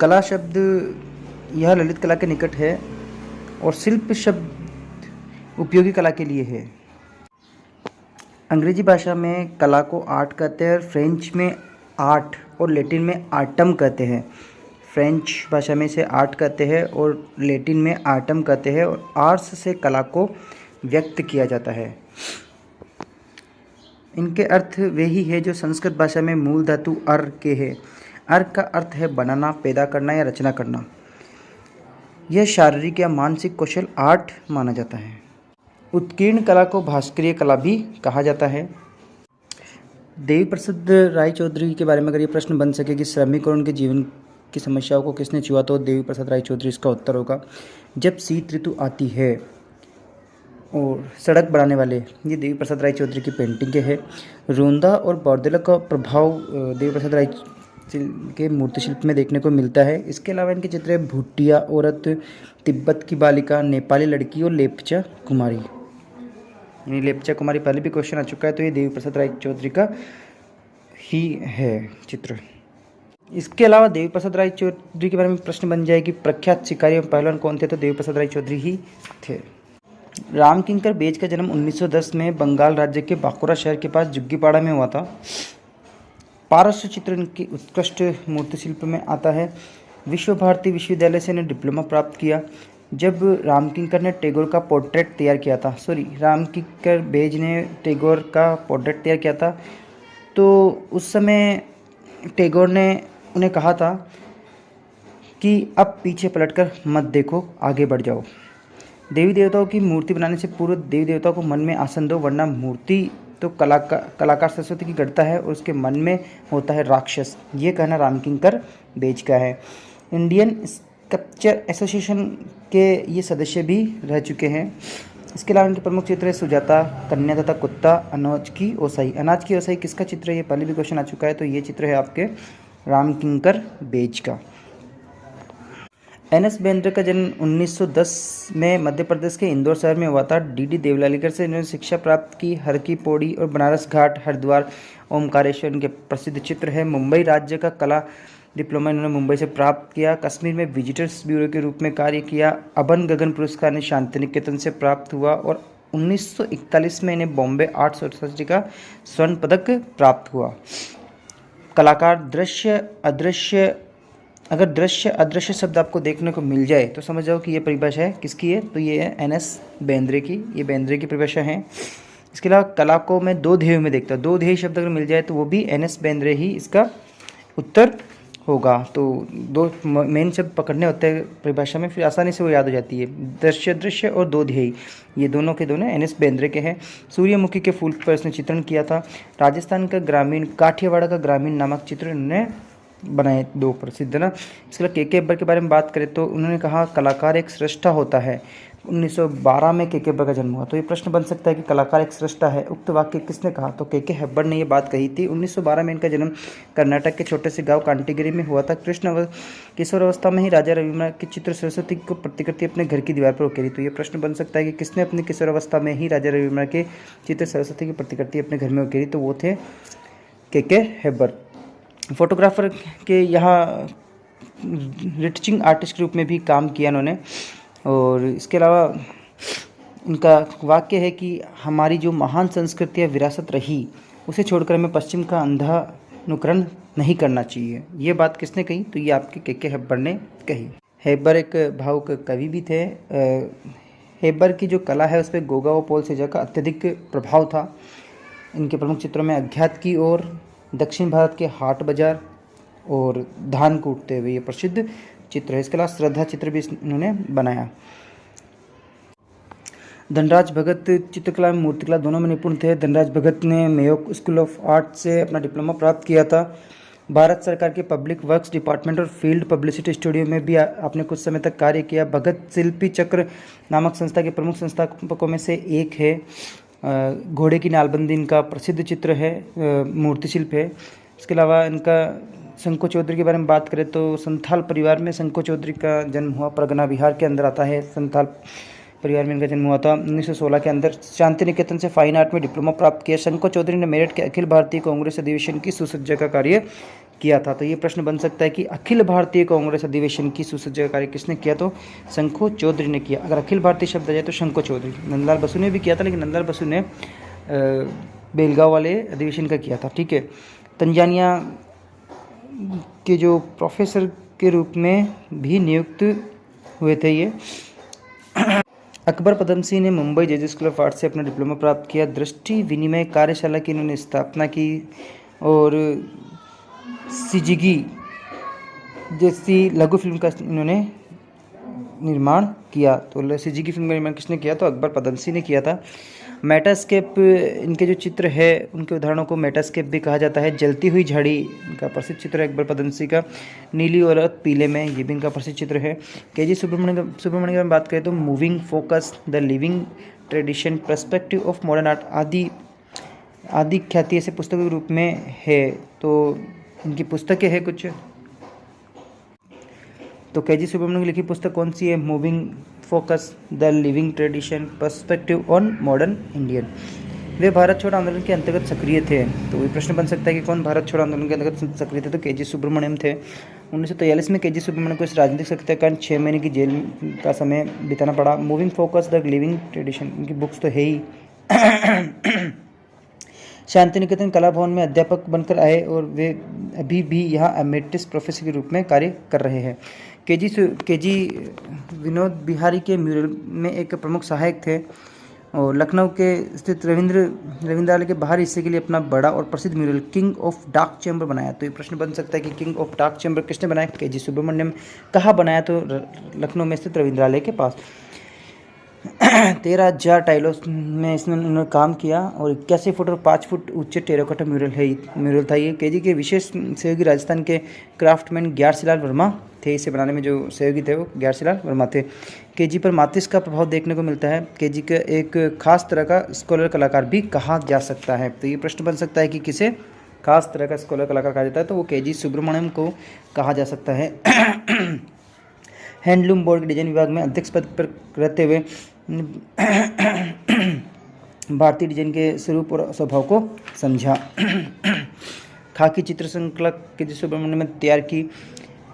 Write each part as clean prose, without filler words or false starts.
कला शब्द यह ललित कला के निकट है और शिल्प शब्द उपयोगी कला के लिए है। अंग्रेजी भाषा में कला को आर्ट कहते हैं, फ्रेंच में आर्ट और लैटिन में आर्टम कहते हैं। फ्रेंच भाषा में इसे आर्ट कहते हैं और लैटिन में आर्टम कहते हैं और आर्ट्स से कला को व्यक्त किया जाता है। इनके अर्थ वे ही है जो संस्कृत भाषा में मूल धातु अर के है। अर का अर्थ है बनाना, पैदा करना या रचना करना। यह शारीरिक या मानसिक कौशल आर्ट माना जाता है। उत्कीर्ण कला को भास्करीय कला भी कहा जाता है। देवी प्रसाद राय चौधरी के बारे में अगर ये प्रश्न बन सके कि श्रमिक और उनके जीवन की समस्याओं को किसने छुआ, तो देवी प्रसाद राय चौधरी इसका उत्तर होगा। जब शीत ऋतु आती है और सड़क बनाने वाले, ये देवी प्रसाद राय चौधरी की पेंटिंग के है। रोंदा और बौरदेला का प्रभाव देवी प्रसाद राय के मूर्ति शिल्प में देखने को मिलता है। इसके अलावा इनके चित्र है भूटिया औरत, तिब्बत की बालिका, नेपाली लड़की और लेप्चा कुमारी। यानी लेप्चा कुमारी पहले भी क्वेश्चन आ चुका है, तो ये देवी प्रसाद राय चौधरी का ही है चित्र। इसके अलावा देवी प्रसाद राय चौधरी के बारे में प्रश्न बन जाए कि प्रख्यात शिकारी एवं पहलवान कौन थे, तो देवी प्रसाद राय चौधरी ही थे। रामकिंकर बेज का जन्म 1910 में बंगाल राज्य के बांकुरा शहर के पास जुग्गीपाड़ा में हुआ था। पारस्य चित्र इनकी उत्कृष्ट मूर्ति शिल्प में आता है। विश्व भारती विश्वविद्यालय से इन्हें डिप्लोमा प्राप्त किया। जब रामकिंकर ने टैगोर का पोर्ट्रेट तैयार किया था, रामकिंकर बेज ने टैगोर का पोर्ट्रेट तैयार किया था, तो उस समय टैगोर ने उन्हें कहा था कि अब पीछे पलटकर मत देखो, आगे बढ़ जाओ। देवी देवताओं की मूर्ति बनाने से पूर्व देवी देवताओं को मन में आसन दो, वरना मूर्ति तो कलाकार सरस्वती की गढ़ता है और उसके मन में होता है राक्षस। ये कहना रामकिंकर बेज का है। इंडियन स्कल्पचर एसोसिएशन के ये सदस्य भी रह चुके हैं। इसके अलावा इनके प्रमुख चित्र है सुजाता, कन्या तथा कुत्ता, अनाज की ओसाई। अनाज की ओसाई किसका चित्र है, ये पहले भी क्वेश्चन आ चुका है, तो ये चित्र है आपके रामकिंकर बेज का। एन एस बेंद्रे का जन्म 1910 में मध्य प्रदेश के इंदौर शहर में हुआ था। डी देवलालीकर से इन्होंने शिक्षा प्राप्त की। हर की पौड़ी और बनारस घाट, हरिद्वार, ओमकारेश्वर इनके प्रसिद्ध चित्र है। मुंबई राज्य का कला डिप्लोमा इन्होंने मुंबई से प्राप्त किया। कश्मीर में विजिटर्स ब्यूरो के रूप में कार्य किया। अभन गगन पुरस्कार इन्हें शांति निकेतन से प्राप्त हुआ और 1941 में इन्हें बॉम्बे आर्ट सोसाइटी का स्वर्ण पदक प्राप्त हुआ। कलाकार दृश्य अदृश्य, अगर दृश्य अदृश्य शब्द आपको देखने को मिल जाए तो समझ जाओ कि ये परिभाषा है किसकी है, तो ये है एन एस बेंद्रे की। ये बेंद्रे की परिभाषा है। इसके अलावा कला को मैं दो ध्येयों में देखता हूँ। दो ध्येय शब्द अगर मिल जाए तो वो भी एन एस बेंद्रे ही इसका उत्तर होगा। तो दो मेन शब्द पकड़ने होते हैं परिभाषा में, फिर आसानी से वो याद हो जाती है। दृश्य दृश्य और दो ध्येय, ये दोनों के दोनों एन एस बेंद्रे के हैं। सूर्यमुखी के फूल पर इसने चित्रण किया था। राजस्थान का ग्रामीण, काठियावाड़ का ग्रामीण नामक चित्र इन्होंने बनाए, दो प्रसिद्ध ना। इसके अलावा के अकबर के बारे में बात करें तो उन्होंने कहा कलाकार एक सृष्टा होता है। 1912 में के अकबर का जन्म हुआ, तो ये प्रश्न बन सकता है कि कलाकार एक सृष्टा है, उक्त वाक्य किसने कहा, तो के अकबर ने ये बात कही थी। 1912 में इनका जन्म कर्नाटक के छोटे से गांव कांटीगिरी में हुआ था। किशोर अवस्था में ही राजा रविवर्मा के चित्र सरस्वती को प्रतिकृति अपने घर की दीवार पर उकेरी, तो ये प्रश्न बन सकता है कि किसने अपनी किशोर अवस्था में ही राजा रविवर्मा के चित्र सरस्वती की प्रतिकृति अपने घर में उकेरी, तो वो थे के अकबर। फोटोग्राफर के यहाँ रिटचिंग आर्टिस्ट के रूप में भी काम किया इन्होंने। और इसके अलावा इनका वाक्य है कि हमारी जो महान संस्कृति या विरासत रही उसे छोड़कर हमें पश्चिम का अंधा अनुकरण नहीं करना चाहिए। ये बात किसने कही, तो ये आपके के अकबर ने कही। हेबर एक भावुक कवि भी थे। हेबर की जो कला है उस पर गोगा व पॉल सेजा का अत्यधिक प्रभाव था। इनके प्रमुख चित्रों में अज्ञात की ओर, दक्षिण भारत के हाट बाजार और धान कूटते हुए, ये प्रसिद्ध चित्र है। इसके अलावा श्रद्धा चित्र भी इन्होंने बनाया। धनराज भगत चित्रकला में मूर्तिकला दोनों में निपुण थे। धनराज भगत ने मेयो स्कूल ऑफ आर्ट से अपना डिप्लोमा प्राप्त किया था। भारत सरकार के पब्लिक वर्क्स डिपार्टमेंट और फील्ड पब्लिसिटी स्टूडियो में भी आपने कुछ समय तक कार्य किया। भगत शिल्पी चक्र नामक संस्था के प्रमुख संस्थापकों में से एक है। घोड़े की नालबंदी इनका प्रसिद्ध चित्र है, मूर्ति शिल्प है। इसके अलावा इनका शंको चौधरी के बारे में बात करें तो संथाल परिवार में शंको चौधरी का जन्म हुआ। परगना बिहार के अंदर आता है। संथाल परिवार में इनका जन्म हुआ था। 1916 के अंदर शांति निकेतन से फाइन आर्ट में डिप्लोमा प्राप्त किया। शंको चौधरी ने मेरठ के अखिल भारतीय कांग्रेस अधिवेशन की सुसज्जा का कार्य किया था। तो ये प्रश्न बन सकता है कि अखिल भारतीय कांग्रेस अधिवेशन की सूचना कार्य किसने किया, तो शंखो चौधरी ने किया। अगर अखिल भारतीय शब्द आ जाए तो शंखो चौधरी। नंदलाल बसु ने भी किया था, लेकिन नंदलाल बसु ने बेलगांव वाले अधिवेशन का किया था। ठीक है। तंजानिया के जो प्रोफेसर के रूप में भी नियुक्त हुए थे ये। अकबर पदमसिंह ने Mumbai JJ school of art से अपना डिप्लोमा प्राप्त किया। दृष्टि विनिमय कार्यशाला की इन्होंने स्थापना की और सिजिगी जैसी लघु फिल्म का इन्होंने निर्माण किया। तो सिजिगी फिल्म का निर्माण किसने किया, तो अकबर पदमसिंह ने किया था। मेटास्केप, इनके जो चित्र है उनके उदाहरणों को मेटास्केप भी कहा जाता है। जलती हुई झाड़ी इनका प्रसिद्ध चित्र है अकबर पदमसिंह का। नीली और पीले में, ये भी इनका प्रसिद्ध चित्र है। के.जी. सुब्रमण्यम की हम बात करें तो moving focus, the living tradition, perspective of modern art आदि ख्याति ऐसे पुस्तकों के रूप में है। तो इनकी पुस्तकें हैं कुछ। तो के.जी. सुब्रमण्यम की लिखी पुस्तक कौन सी है, moving focus, the living tradition, perspective on modern Indian. वे भारत छोड़ो आंदोलन के अंतर्गत सक्रिय थे। तो ये प्रश्न बन सकता है कि कौन भारत छोड़ो आंदोलन के अंतर्गत सक्रिय थे, तो के.जी. सुब्रमण्यम थे। 1943 में के.जी. सुब्रमण्यम को इस राजनीतिक सत्याग्रह के कारण 6 महीने की जेल का समय बिताना पड़ा। Moving focus, the living tradition, इनकी बुक्स तो है ही। शांति निकेतन कला भवन में अध्यापक बनकर आए और वे अभी भी यहाँ एमेरिटस प्रोफेसर के रूप में कार्य कर रहे हैं। के.जी. विनोद बिहारी के म्यूरल में एक प्रमुख सहायक थे और लखनऊ के स्थित रविंद्रालय के बाहरी हिस्से के लिए अपना बड़ा और प्रसिद्ध mural king of dark chamber बनाया। तो ये प्रश्न बन सकता है कि किंग ऑफ डार्क चैम्बर किसने बनाया, के.जी. सुब्रमण्यम। कहाँ बनाया, तो लखनऊ में स्थित रविंद्रालय के पास। 13,000 टाइलों में इसमें उन्होंने काम किया और 81 फुट और 5 फुट ऊंचे टेराकोटा म्यूरल था ये। के.जी. के विशेष सहयोगी राजस्थान के क्राफ्टमैन ग्यारसीलाल वर्मा थे। इसे बनाने में जो सहयोगी थे वो ग्यारसीलाल वर्मा थे। के.जी. पर मातिस का प्रभाव देखने को मिलता है। के.जी. का एक खास तरह का स्कॉलर कलाकार भी कहा जा सकता है। तो ये प्रश्न बन सकता है कि किसे खास तरह का स्कॉलर कलाकार कहा जाता है, तो वो के.जी. सुब्रमण्यम को कहा जा सकता है। हैंडलूम बोर्ड के डिजाइन विभाग में अध्यक्ष पद पर रहते हुए भारतीय डिजाइन के स्वरूप और स्वभाव को समझा। खाकी चित्र संकलक के.जी. सुब्रमण्यम ने तैयार की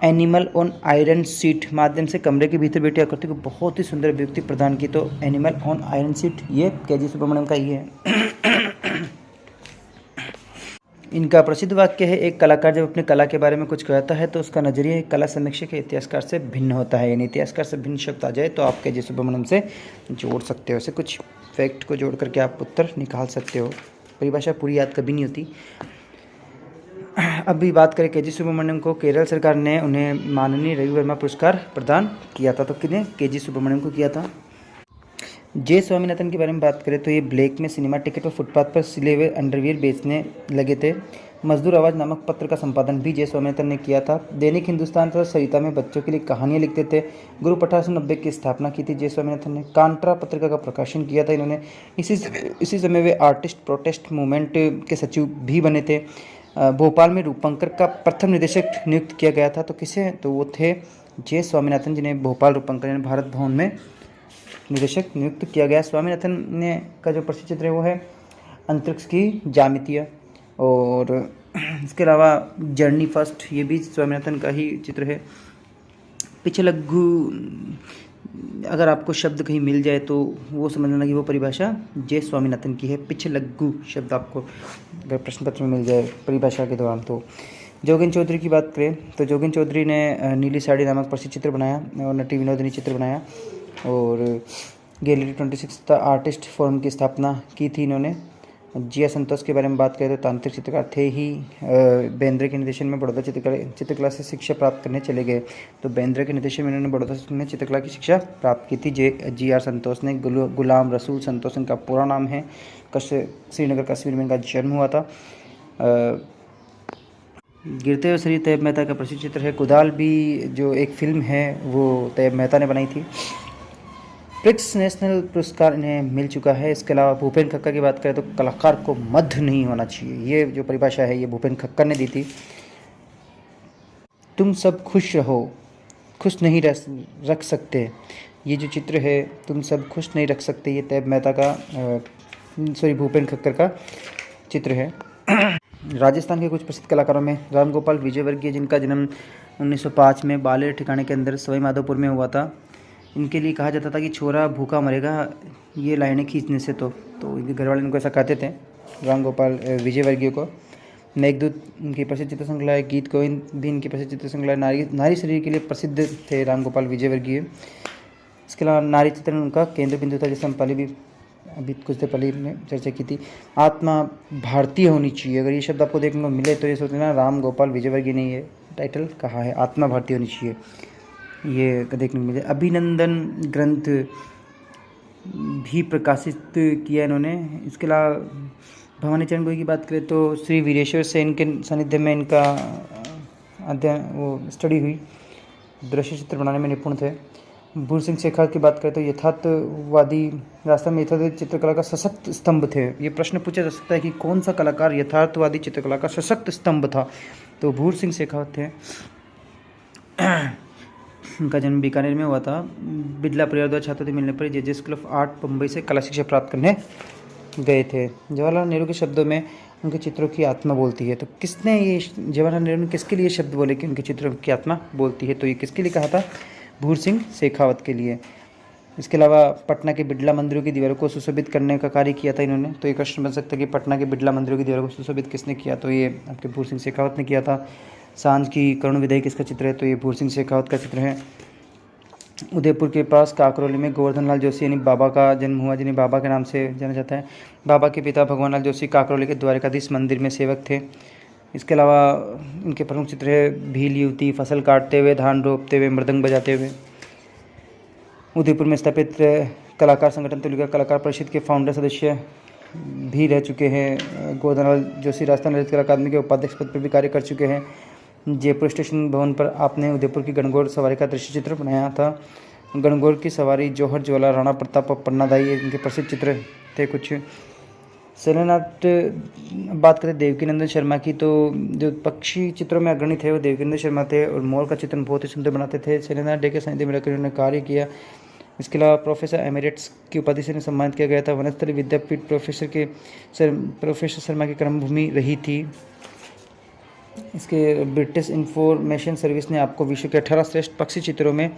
एनिमल ऑन आयरन शीट माध्यम से कमरे के भीतर बैठी आकृति को बहुत ही सुंदर अभिव्यक्ति प्रदान की। तो एनिमल ऑन आयरन शीट ये के.जी. सुब्रमण्यम का ही है। इनका प्रसिद्ध वाक्य है, एक कलाकार जब अपनी कला के बारे में कुछ कहता है तो उसका नजरिया एक कला समीक्षक या इतिहासकार से भिन्न होता है। यानी इतिहासकार से भिन्न शब्द आ जाए तो आप के.जी. सुब्रमण्यम से जोड़ सकते हो। ऐसे कुछ फैक्ट को जोड़ करके आप उत्तर निकाल सकते हो। परिभाषा पूरी याद कभी नहीं होती। अभी बात करें के.जी. सुब्रमण्यम को, केरल सरकार ने उन्हें माननीय रवि वर्मा पुरस्कार प्रदान किया था। तो किन्हें, के.जी. सुब्रमण्यम को किया था। जे स्वामीनाथन के बारे में बात करें तो ये ब्लैक में सिनेमा टिकट और फुटपाथ पर सिले हुए अंडरवियर बेचने लगे थे। मजदूर आवाज़ नामक पत्र का संपादन भी जे स्वामीनाथन ने किया था। दैनिक हिंदुस्तान तथा सरिता में बच्चों के लिए कहानियाँ लिखते थे। ग्रुप 1890 की स्थापना की थी जे स्वामीनाथन ने। कांट्रा पत्रिका का प्रकाशन किया था इन्होंने। इसी समय वे आर्टिस्ट प्रोटेस्ट मूवमेंट के सचिव भी बने थे। भोपाल में रूपंकर का प्रथम निदेशक नियुक्त किया गया था। तो किसे, तो वो थे जे स्वामीनाथन, जिन्हें भोपाल रूपंकर यानी भारत भवन में निदेशक नियुक्त किया गया। स्वामीनाथन ने का जो प्रसिद्ध चित्र है वो है अंतरिक्ष की ज्यामितीय, और इसके अलावा जर्नी फर्स्ट, ये भी स्वामीनाथन का ही चित्र है। पिछलग्गू, अगर आपको शब्द कहीं मिल जाए तो वो समझना कि वो परिभाषा जे स्वामीनाथन की है। पिछलग्गू शब्द आपको अगर प्रश्न पत्र में मिल जाए परिभाषा के दौरान। तो जोगिन चौधरी की बात करें तो जोगिन चौधरी ने नीली साड़ी नामक प्रसिद्ध चित्र बनाया और नटी विनोदिनी चित्र बनाया और गैलरी 26 तथा आर्टिस्ट फोरम की स्थापना की थी इन्होंने। जिया संतोष के बारे में बात करें तो तांत्रिक चित्रकार थे ही। बेंद्रे के निर्देशन में बड़ौदा चित्रकला से शिक्षा प्राप्त करने चले गए। तो बेंद्रे के निर्देशन में इन्होंने बड़ौदा में चित्रकला की शिक्षा प्राप्त की थी। जी.आर. संतोष ने। गुलाम रसूल संतोष इनका पूरा नाम है। श्रीनगर कश्मीर में इनका जन्म हुआ था। गिरते हुए शरीर तैयब मेहता का प्रसिद्ध चित्र है। कुदाल भी जो एक फिल्म है वो तैयब मेहता ने बनाई थी। प्रिक्स नेशनल पुरस्कार इन्हें मिल चुका है। इसके अलावा भूपेन खक्कर की बात करें तो कलाकार को मध्य नहीं होना चाहिए, ये जो परिभाषा है ये भूपेन खक्कर ने दी थी। तुम सब खुश रहो, खुश नहीं रख सकते, ये जो चित्र है तुम सब खुश नहीं रख सकते, ये तैयब मेहता का भूपेन खक्कर का चित्र है। राजस्थान के कुछ प्रसिद्ध कलाकारों में राम गोपाल विजयवर्गीय, जिनका जन्म 1905 में बालेर ठिकाने के अंदर सवाई माधोपुर में हुआ था। इनके लिए कहा जाता था कि छोरा भूखा मरेगा ये लाइनें खींचने से, तो इनके घर वाले इनको ऐसा कहते थे, राम गोपाल विजयवर्गीय को। मेघदूत इनकी प्रसिद्ध चित्र श्रृंखला है। गीत गोविंद भी इनकी प्रसिद्ध चित्र श्रृंखला है। नारी शरीर के लिए प्रसिद्ध थे राम गोपाल विजयवर्गीय। इसके अलावा नारी चित्रण उनका केंद्र बिंदु था, जैसे हम पहले भी अभी कुछ देर पहले ने चर्चा की थी। आत्मा भारतीय होनी चाहिए, अगर ये शब्द आपको देखने को मिले तो ये सोचना राम गोपाल विजयवर्गीय ने ये टाइटल कहा है, आत्मा भारतीय होनी चाहिए, ये देखने को मिले। अभिनंदन ग्रंथ भी प्रकाशित किया इन्होंने। इसके अलावा भवानी चरण गोई की बात करें तो श्री वीरेश्वर सेन के सानिध्य में इनका अध्ययन वो स्टडी हुई, दृश्य चित्र बनाने में निपुण थे। भूर सिंह शेखावत की बात करें तो यथार्थवादी रास्ता में यथार्थवादी चित्रकला का सशक्त स्तंभ थे। ये प्रश्न पूछा जा सकता है कि कौन सा कलाकार यथार्थवादी चित्रकला का सशक्त स्तंभ था, तो भूर सिंह शेखावत थे। उनका जन्म बीकानेर में हुआ था। बिरला परिवार द्वारा छात्रवृत्ति मिलने पर जे स्कूल ऑफ आर्ट मुंबई से कला शिक्षा प्राप्त करने गए थे। जवाहरलाल नेहरू के शब्दों में उनके चित्रों की आत्मा बोलती है, तो किसने ये जवाहरलाल नेहरू ने किसके लिए शब्द बोले कि उनके चित्रों की आत्मा बोलती है, तो ये किसके लिए कहा था? भूर सिंह शेखावत के लिए। इसके अलावा पटना के बिड़ला मंदिरों की दीवारों को सुशोभित करने का कार्य किया था इन्होंने, तो ये प्रश्न बन सकता है कि पटना के बिड़ला मंदिरों की दीवारों को सुशोभित किसने किया, तो ये आपके भूर सिंह शेखावत ने किया था। सांझ की करुण विदाई किसका चित्र है, तो ये भूर सिंह शेखावत का चित्र है। उदयपुर के पास काकरोली में गोवर्धन लाल जोशी यानी बाबा का जन्म हुआ, जिन्हें बाबा के नाम से जाना जाता है। बाबा के पिता भगवान लाल जोशी काकरोली के द्वारकाधीश मंदिर में सेवक थे। इसके अलावा इनके प्रमुख चित्र है भील युवती, फसल काटते हुए, धान रोपते हुए, मृदंग बजाते हुए। उदयपुर में स्थापित कलाकार संगठन तुलिका कलाकार परिषद के फाउंडर सदस्य भी रह चुके हैं। गोवर्धन लाल जोशी राजस्थान ललित कला अकादमी के उपाध्यक्ष पद पर भी कार्य कर चुके हैं। जयपुर स्टेशन भवन पर आपने उदयपुर की गणगौर सवारी का दृश्य चित्र बनाया था। गणगौर की सवारी, जौहर ज्वाला, राणा प्रताप और पन्नादाई इनके प्रसिद्ध चित्र थे कुछ। सेलेनाट बात करें देवकीनंदन शर्मा की, तो जो पक्षी चित्रों में अग्रणी थे वो देवकीनंदन शर्मा थे और मोर का चित्रण बहुत ही सुंदर बनाते थे। सेलेनाट डे के सानिध्य में रहकर उन्होंने कार्य किया। इसके अलावा प्रोफेसर एमेरिट्स की उपाधि से सम्मानित किया गया था। वनस्थली विद्यापीठ प्रोफेसर शर्मा की कर्मभूमि रही थी। इसके ब्रिटिश इंफॉर्मेशन सर्विस ने आपको विश्व के 18 श्रेष्ठ पक्षी चित्रों में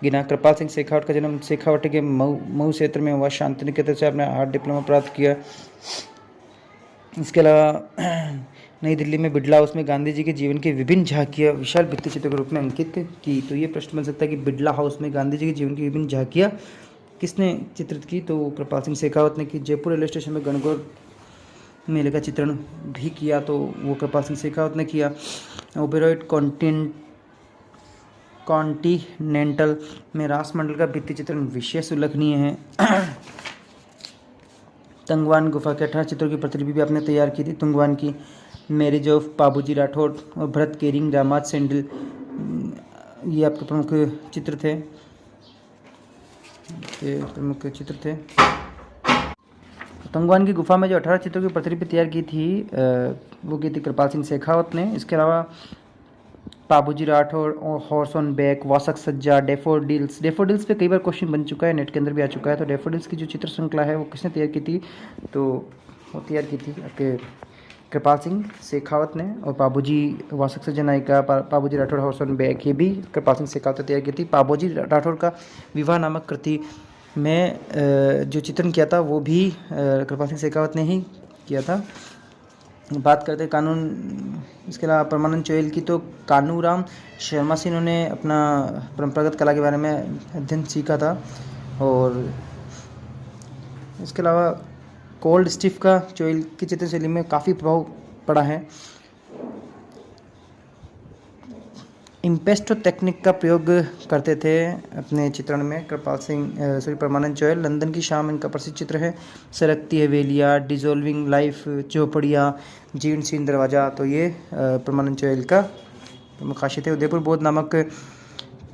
गिना। कृपाल सिंह शेखावत का जन्म शेखावटी के मऊ क्षेत्र में हुआ। शांति निकेतन से आपने आर्ट डिप्लोमा प्राप्त किया। इसके अलावा नई दिल्ली में बिड़ला हाउस में गांधी जी के जीवन की विभिन्न झांकियाँ विशाल भित्ति चित्र के रूप में अंकित की, तो ये प्रश्न बन सकता है कि बिड़ला हाउस में गांधी जी के जीवन की विभिन्न झांकियाँ किसने चित्रित की, तो कृपाल सिंह शेखावत ने की। जयपुर रेलवे स्टेशन में गणगौर मेले का चित्रण भी किया, तो वो कृपाल सिंह शेखावत ने किया। ओबेरॉय कॉन्टिनेंटल में राष्ट्रमंडल का भित्ति चित्रण विशेष उल्लेखनीय है। तंगवान गुफा के 18 चित्रों की प्रतिलिपि भी आपने तैयार की थी। तंगवान की मैरिज ऑफ बाबूजी राठौड़ और भरत केरिंग, रामाज सेंडिल, ये आपके प्रमुख चित्र थे, तंगवान की गुफा में जो 18 चित्रों की प्रतिलिपि तैयार की थी वो की थी कृपाल सिंह शेखावत ने। इसके अलावा बाबूजी राठौड़ और हॉर्स ऑन बैक, वासक सज्जा, डेफोडिल्स पे कई बार क्वेश्चन बन चुका है, नेट के अंदर भी आ चुका है। तो डेफोडिल्स की जो चित्र श्रृंखला है वो किसने तैयार की थी, तो वो तैयार की थी आपके कृपाल सिंह शेखावत ने। और बाबूजी वासक सज्जा नायिका, बाबूजी राठौड़ हॉर्स ऑन बैक, ये भी कृपाल सिंह शेखावत ने तैयार की थी। बाबूजी राठौड़ का विवाह नामक कृति में जो चित्रण किया था वो भी कृपाल सिंह शेखावत ने ही किया था। बात करते हैं कानून, इसके अलावा परमानंद चोइल की, तो कानूराम शर्मा से इन्होंने अपना परंपरागत कला के बारे में अध्ययन सीखा था। और इसके अलावा कोल्ड स्टिफ का चोइल की चित्रशैली में काफ़ी प्रभाव पड़ा है। इम्पेस्टो टेक्निक का प्रयोग करते थे अपने चित्रण में परमानंद चोइल। लंदन की शाम इनका प्रसिद्ध चित्र है। सरकती हवेलियाँ, डिजोल्विंग लाइफ, चौपड़ियाँ, जीर्ण शीर्ण दरवाज़ा, तो ये परमानंद चोइल का प्रमुख खासियत है। उदयपुर बोध नामक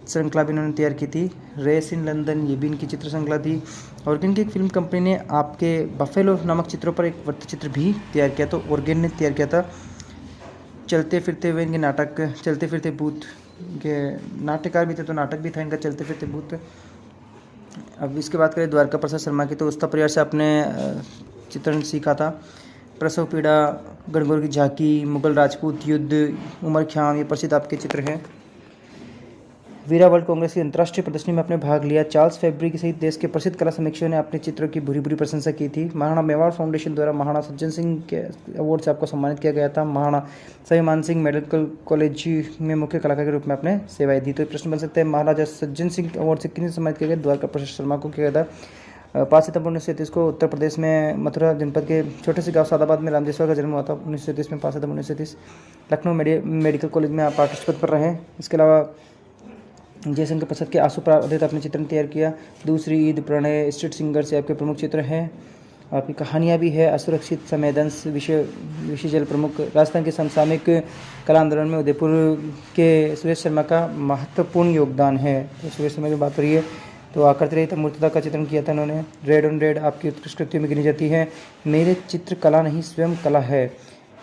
श्रृंखला भी इन्होंने तैयार की थी। रेस इन लंदन, ये भी इनकी चित्र श्रृंखला थी। ऑर्गेन की एक फिल्म कंपनी ने आपके बफेलो नामक चित्रों पर एक वृत्त चित्र भी तैयार किया, तो ऑर्गेन ने तैयार किया था। चलते फिरते हुए इनके नाटक, चलते फिरते भूत के नाट्यकार भी थे, तो नाटक भी था इनका चलते फिरते भूत। अब इसके बात करें द्वारका प्रसाद शर्मा की, तो उसका परिवार से अपने चित्रण सीखा था। प्रसव पीड़ा, गणगौर की झांकी, मुगल राजपूत युद्ध, उमर ख़्याम, ये प्रसिद्ध आपके चित्र हैं। वीरा वर्ल्ड कांग्रेस की अंतर्राष्ट्रीय प्रदर्शनी में आपने भाग लिया। चार्ल्स फैब्री सहित देश के प्रसिद्ध कला समीक्षकों ने अपने चित्रों की बुरी बुरी प्रशंसा की थी। महाराणा मेवाड़ फाउंडेशन द्वारा महाराणा सज्जन सिंह के अवार्ड से आपको सम्मानित किया गया था। महाराणा सवाई सिंह मेडिकल कॉलेज में मुख्य कलाकार के रूप में आपने सेवाएं दी। तो प्रश्न बन सकते हैं, महाराजा सज्जन सिंह अवार्ड से किन्हें सम्मानित किया गया? द्वारका प्रसाद शर्मा को किया गया था। 5 सितंबर 1937 को उत्तर प्रदेश में मथुरा जनपद के छोटे से गांव सादाबाद में रामजेश्वर का जन्म हुआ था। 1937 में 5 सितंबर 1937 लखनऊ मेडिकल कॉलेज में आप आर्टिस्ट पद पर रहे। इसके अलावा जयशंकर प्रसाद के आंसू पर आधारित आपने चित्रण तैयार किया। दूसरी ईद, प्रणय, स्ट्रीट सिंगर से आपके प्रमुख चित्र हैं। आपकी कहानियाँ भी है। असुरक्षित, संवेदनशील विषय जल प्रमुख। राजस्थान के समसामयिक कला आंदोलन में उदयपुर के सुरेश शर्मा का महत्वपूर्ण योगदान है। तो सुरेश शर्मा की बात करिए तो आकृति रहित मूर्तिता का चित्रण किया था उन्होंने। रेड ऑन रेड आपकी उत्कृष्ट कृतियों में गिनी जाती है। मेरे चित्र कला नहीं स्वयं कला है,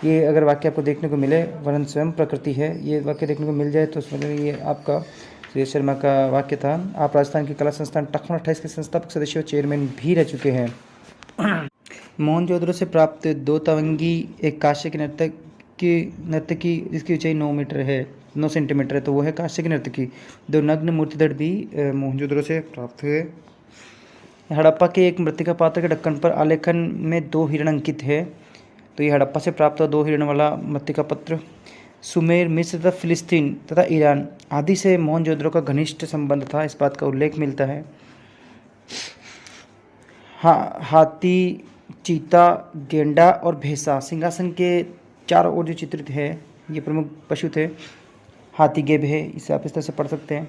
ये अगर वाक्य आपको देखने को मिले, वरन स्वयं प्रकृति है, ये वाक्य देखने को मिल जाए तो समझ लीजिए ये आपका सुरेश शर्मा का वाक्य था। आप राजस्थान की कला संस्थान टखन 28 के संस्थापक सदस्य और चेयरमैन भी रह चुके हैं। मोहनजोदड़ो से प्राप्त 2 तवंगी एक कांस्य की नर्तकी जिसकी ऊंचाई 9 सेंटीमीटर है, तो वो है कांस्य की नर्तकी। 2 नग्न मूर्तिधर भी मोहनजोदड़ो से प्राप्त हुए। हड़प्पा के एक मृत्तिका पात्र के ढक्कन पर आलेखन में 2 हिरण अंकित है, तो ये हड़प्पा से प्राप्त 2 हिरण वाला मृत्तिका पत्र। सुमेर, मिस्र तथा फिलिस्तीन तथा ईरान आदि से मोहनजोदड़ो का घनिष्ठ संबंध था, इस बात का उल्लेख मिलता है। हाथी, चीता, गेंडा और भैंसा सिंहासन के चारों ओर जो चित्रित है, ये प्रमुख पशु थे। हाथी गेब है, इसे आप इस तरह से पढ़ सकते हैं।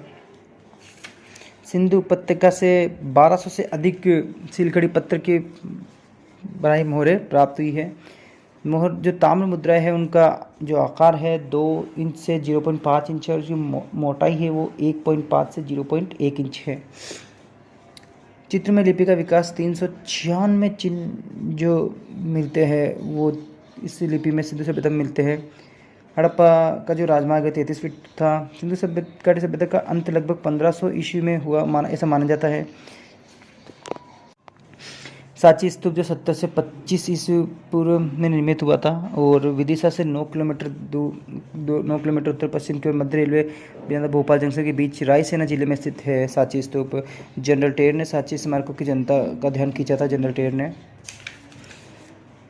सिंधु उपत्यका से 1200 से अधिक सिलखड़ी पत्थर की बनाई मोहरें प्राप्त हुई है। मोहर जो ताम्र मुद्रा है उनका जो आकार है 2 इंच से 0.5 इंच है और जो मोटाई है वो 1.5 से 0.1 इंच है। चित्र में लिपि का विकास 396 चिन्ह जो मिलते हैं वो इस लिपि में सिंधु सभ्यता में मिलते हैं। हड़प्पा का जो राजमार्ग है 33 फीट था। सिंधु सभ्यता का अंत लगभग 1500 ईस्वी में हुआ ऐसा माना जाता है। सांची स्तूप जो 70 से 25 ईस्वी पूर्व में निर्मित हुआ था और विदिशा से 9 किलोमीटर उत्तर पश्चिम की ओर मध्य रेलवे भोपाल जंक्शन के बीच रायसेना जिले में स्थित है सांची स्तूप। जनरल टेर ने सांची स्मारकों की जनता का ध्यान खींचा था। जनरल टेर ने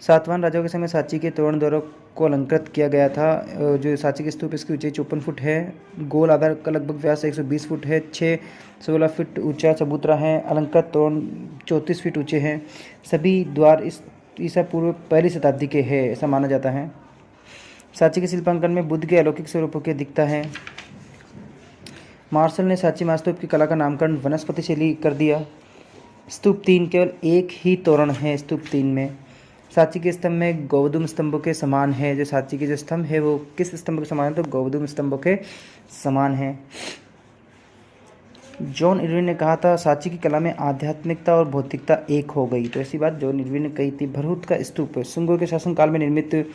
सातवाहन राजाओं के समय सांची के तोरण द्वारों को अलंकृत किया गया था। जो सांची के स्तूप इसकी ऊंचाई 54 फुट है। गोल आधार का लगभग व्यास 120 फुट है। 16 फीट ऊंचा चबूतरा है। अलंकृत तोरण 34 फीट ऊंचे हैं। सभी द्वार ईसा पूर्व 1वीं शताब्दी के हैं ऐसा माना जाता है। सांची के शिल्पांकन में बुद्ध के अलौकिक स्वरूपों की दिखता है। मार्शल ने सांची महास्तूप की कला का नामकरण वनस्पति शैली कर दिया। स्तूप 3 केवल एक ही तोरण है। स्तूप 3 में सांची के स्तंभ में गौतम स्तंभों के समान है। जो सांची के जो स्तंभ है वो किस स्तंभ के समान है? तो गौतम स्तंभों के समान है। जॉन इरविन ने कहा था सांची की कला में आध्यात्मिकता और भौतिकता एक हो गई, तो ऐसी बात जॉन इरविन ने कही थी। भरहुत का स्तूप शुंगों के शासनकाल में निर्मित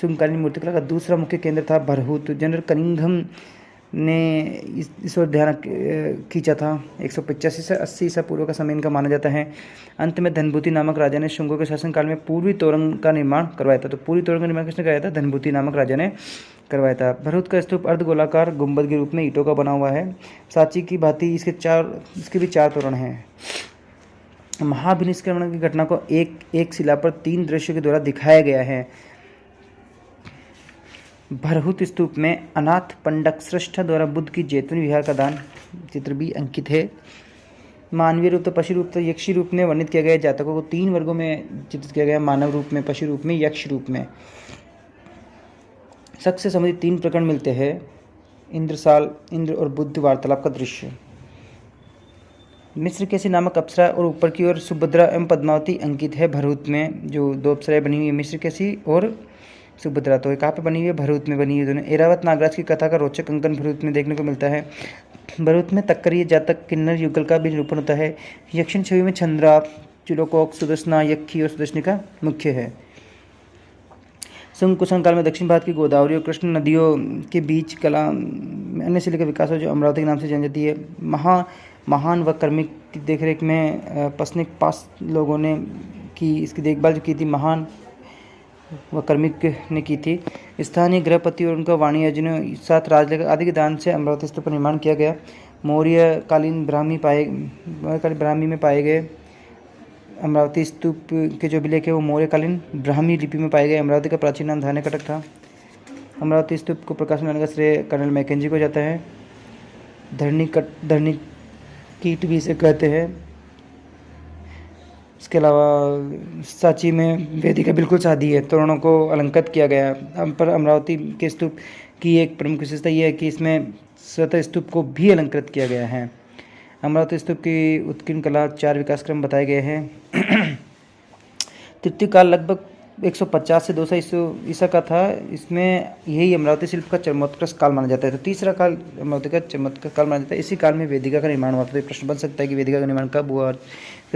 शुंगकालीन मूर्तिकला का दूसरा मुख्य केंद्र था भरहुत। जनरल कनिंघम ने इस ओर ध्यान खींचा था। 185 से 80 ईसा पूर्व का समय इनका माना जाता है। अंत में धनभूति नामक राजा ने शुंगों के शासनकाल में पूर्वी तोरण का निर्माण करवाया था। तो पूर्वी तोरण का निर्माण किसने कराया था? धनभूति नामक राजा ने करवाया था। भरहुत का स्तूप अर्धगोलाकार गुंबद के रूप में ईंटों का बना हुआ है। सांची की भांति इसके भी 4 तोरण हैं। महाभिनिष्क्रमण की घटना को एक शिला पर 3 दृश्यों के द्वारा दिखाया गया है। भरहुत स्तूप में अनाथ पंडक श्रेष्ठ द्वारा बुद्ध की जैतून विहार का दान चित्र भी अंकित है। मानवीय रूप तो पशु रूप तो यक्षी रूप में वर्णित किया गया। जातकों को 3 वर्गों में चित्रित किया गया, मानव रूप में, पशु रूप में, यक्ष रूप में। शक से संबंधित 3 प्रकरण मिलते हैं। इंद्र और बुद्ध वार्तालाप का दृश्य। मिस्र केसी नामक अप्सरा और ऊपर की ओर सुभद्रा एवं पद्मावती अंकित है भरहुत में। जो 2 अप्सराएं बनी हुई है, मिस्र केसी और सुभद्रा, तो कहाँ पे बनी हुई है? भरहुत में बनी हुई है दोनों। एरावत नागराज की कथा का रोचक अंकन भरहुत में देखने को मिलता है। भरहुत में तक्करीय जातक किन्नर युगल का भी निरूपण होता है। यक्षिण छवि में चंद्रा, चुलोकोक, सुदर्शना, यक्षी और सुदर्शनिका मुख्य है। शुंग कुषाण काल में दक्षिण भारत की गोदावरी और कृष्ण नदियों के बीच कला अन्य शिला का विकास हो जो अमरावती के नाम से जानी जाती है। महान व कर्मिक की देखरेख में पसनिक पास लोगों ने की इसकी देखभाल जो की थी। महान व कार्मिक ने की थी। स्थानीय गृहपति और उनका वाणिज्यों साथ राजलक्ष्मी आदि के दान से अमरावती स्तूप का निर्माण किया गया। मौर्यकालीन ब्राह्मी में पाए गए अमरावती स्तूप के जो अभिलेख है वो मौर्यकालीन ब्राह्मी लिपि में पाए गए। अमरावती का प्राचीन नाम धान्यकटक था। अमरावती स्तूप को प्रकाशन में लाने का श्रेय कर्नल मैकेंजी को जाता है। धरणी कीट भी इसे कहते हैं। इसके अलावा सांची में वेदिका बिल्कुल सादी है, तोरणों को अलंकृत किया गया है। पर अमरावती के स्तूप की एक प्रमुख विशेषता यह है कि इसमें स्वतः स्तूप को भी अलंकृत किया गया है। अमरावती स्तूप की उत्कीर्ण कला 4 विकास क्रम बताए गए हैं। तृतीय काल लगभग 150 से 200 ईसा का था। इसमें यही अमरावती शिल्प का चरमोत्कर्ष काल माना जाता है। तो तीसरा काल अमरावती का चरमोत्कर्ष काल माना जाता है। इसी काल में वेदिका का निर्माण हुआ था। तो प्रश्न बन सकता है कि वेदिका का निर्माण कब हुआ और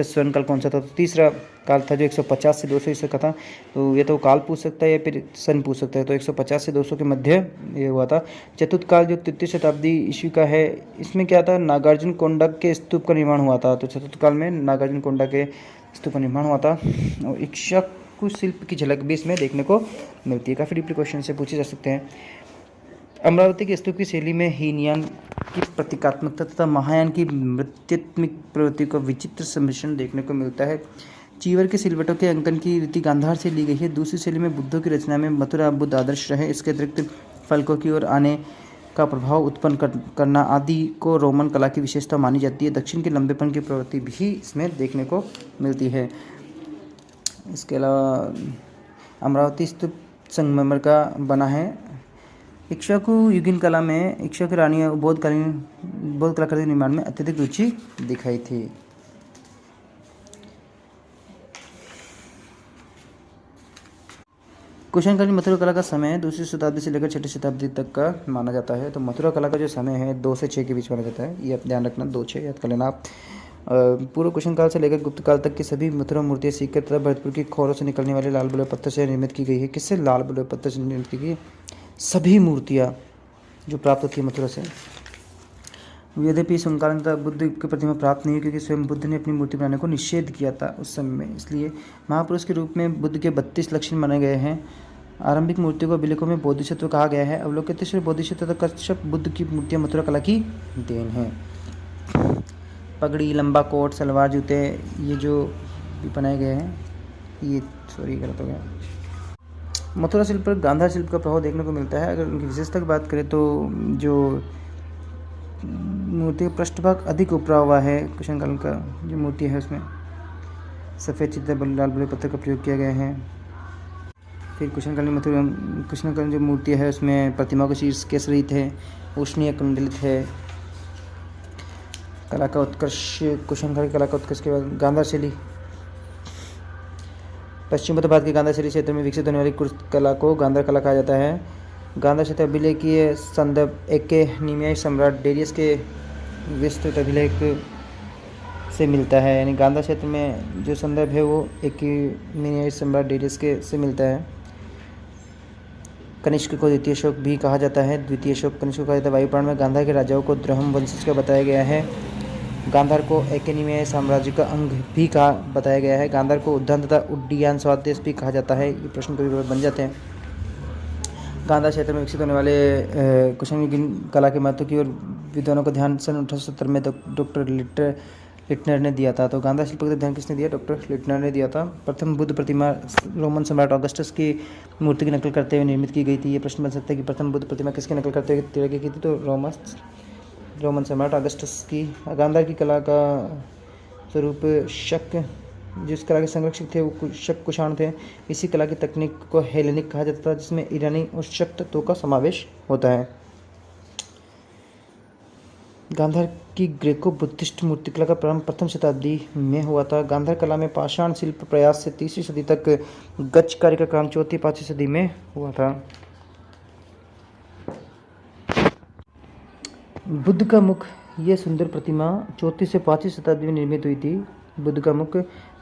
स्वर्ण काल कौन सा था। तो तीसरा काल था जो 150 से 200 ईसा का था। तो ये तो काल पूछ सकता है या फिर सन पूछ सकता है। तो 150 से 200 के मध्य ये हुआ था। चतुर्थ काल जो 3वीं शताब्दी ईस्वी का है, इसमें क्या था, नागार्जुन कोंडा के स्तूप का निर्माण हुआ था। तो चतुर्थ काल में नागार्जुन कोंडा के स्तूप का निर्माण हुआ था। और इक्ष्वाकु शिल्प की झलक भी इसमें देखने को मिलती है। काफ़ी डीपली क्वेश्चन से पूछे जा सकते हैं। अमरावती के स्तूप की शैली में हीनयान की प्रतीकात्मकता तथा महायान की नृत्यात्मक प्रवृत्ति का विचित्र सम्मिश्रण देखने को मिलता है। चीवर के सिलवटों के अंकन की रीति गांधार से ली गई है। दूसरी शैली में बुद्धों की रचना में मथुरा बुद्ध आदर्श रहे। इसके अतिरिक्त फलकों की ओर आने का प्रभाव उत्पन्न करना आदि को रोमन कला की विशेषता मानी जाती है। दक्षिण के लंबेपन की प्रवृत्ति भी इसमें देखने को मिलती है। इसके अलावा अमरावती स्तूप संगमरमर का बना है। इक्ष्वाकु युगीन कला में इक्ष्वाकु रानी बौद्ध कलाकृति के निर्माण में अत्यधिक रुचि दिखाई थी। कुशाणकालीन मथुरा कला का समय 2वीं शताब्दी से लेकर 6वीं शताब्दी तक का माना जाता है। तो मथुरा कला का जो समय है 2 से 6 के बीच माना जाता है। ये आप ध्यान रखना, 2-6 याद कर लेना आप। पूर्व कुशन काल से लेकर गुप्त काल तक की सभी मथुरा मूर्तियाँ सीकर तथा भरतपुर की खोरों से निकलने वाले लाल बलुए पत्थर से निर्मित की गई है। किससे? लाल बलुए पत्थर से निर्मित की गई सभी मूर्तियाँ जो प्राप्त होती है मथुरा से। यद्यपि इस काल तक बुद्ध की प्रतिमा प्राप्त नहीं हुई, क्योंकि स्वयं बुद्ध ने अपनी मूर्ति बनाने को निषेध किया था उस समय में। इसलिए महापुरुष के रूप में बुद्ध के 32 लक्षण माने गए हैं। आरंभिक मूर्तियों को अभिलेखों में बोधिसत्व कहा गया है। अवलोकितेश्वर बोधिसत्व तथा कश्यप बुद्ध की मूर्तियाँ मथुरा कला की देन है। पगड़ी, लंबा कोट, सलवार, जूते ये जो भी बनाए गए हैं, ये गलत हो गया। मथुरा शिल्प पर गांधार शिल्प का प्रभाव देखने को मिलता है। अगर उनकी विशेषता की बात करें तो जो मूर्ति का पृष्ठभाग अधिक उपरा हुआ है, कुशाणकाल का जो मूर्ति है उसमें सफ़ेद चित्तर लाल बलुए पत्थर का प्रयोग किया गया है। फिर कुशाणकालीन जो मूर्ति है उसमें प्रतिमा के शीर्ष के सहित है, उष्णीय कुंडलित है। कला का उत्कर्ष, कुशाणकालीन कला का उत्कर्ष के बाद गांधार शैली। पश्चिम मध्य भारत के गांधार शैली क्षेत्र में विकसित होने वाली कला को गांधार कला कहा जाता है। गांधार क्षेत्र अभिलेखीय संदर्भ एकेनिमियाई सम्राट डेरियस के विस्तृत अभिलेख से मिलता है। यानी गांधार क्षेत्र में जो संदर्भ है वो एकेनिमियाई सम्राट डेरियस के से मिलता है। कनिष्क को द्वितीय अशोक भी कहा जाता है। द्वितीय अशोक कनिष्क को कहा जाता है। वायुपुराण में गांधार के राजाओं को द्रहम वंशज का बताया गया है। गांधार को एकेनिमियाई साम्राज्य का अंग भी कहा बताया गया है। गांधार को उद्यान तथा उड्डयन स्वादेश भी कहा जाता है। ये प्रश्न कभी बन जाते हैं। गांधार क्षेत्र में विकसित होने वाले कुशाणकालीन कला के महत्व की ओर विद्वानों का ध्यान सन 1870 में डॉक्टर लिटनर ने दिया था। तो गांधार शिल्प का ध्यान किसने दिया? डॉक्टर लिटनर ने दिया था। प्रथम बुद्ध प्रतिमा रोमन सम्राट ऑगस्टस की मूर्ति की नकल करते हुए निर्मित की गई थी। ये प्रश्न बन सकता है कि प्रथम बुद्ध प्रतिमा किसकी नकल करते हुए की थी? तो रोमन सम्राट ऑगस्टस की। गांधार की कला का स्वरूप शक, जिस कला के संरक्षक थे वो शक कुषाण थे। इसी कला की तकनीक को हेलेनिक कहा जाता था, जिसमें ईरानी और शक तत्वों का समावेश होता है। गांधार की ग्रेको बुद्धिस्ट मूर्तिकला का प्रारंभ प्रथम शताब्दी में हुआ था। गांधार कला में पाषाण शिल्प प्रयास से 3वीं सदी तक गच्छ कार्य का काम 4वीं-5वीं सदी में हुआ था। बुद्ध का मुख, ये सुंदर प्रतिमा 4वीं से 5वीं शताब्दी में निर्मित हुई थी। बुद्ध का मुख।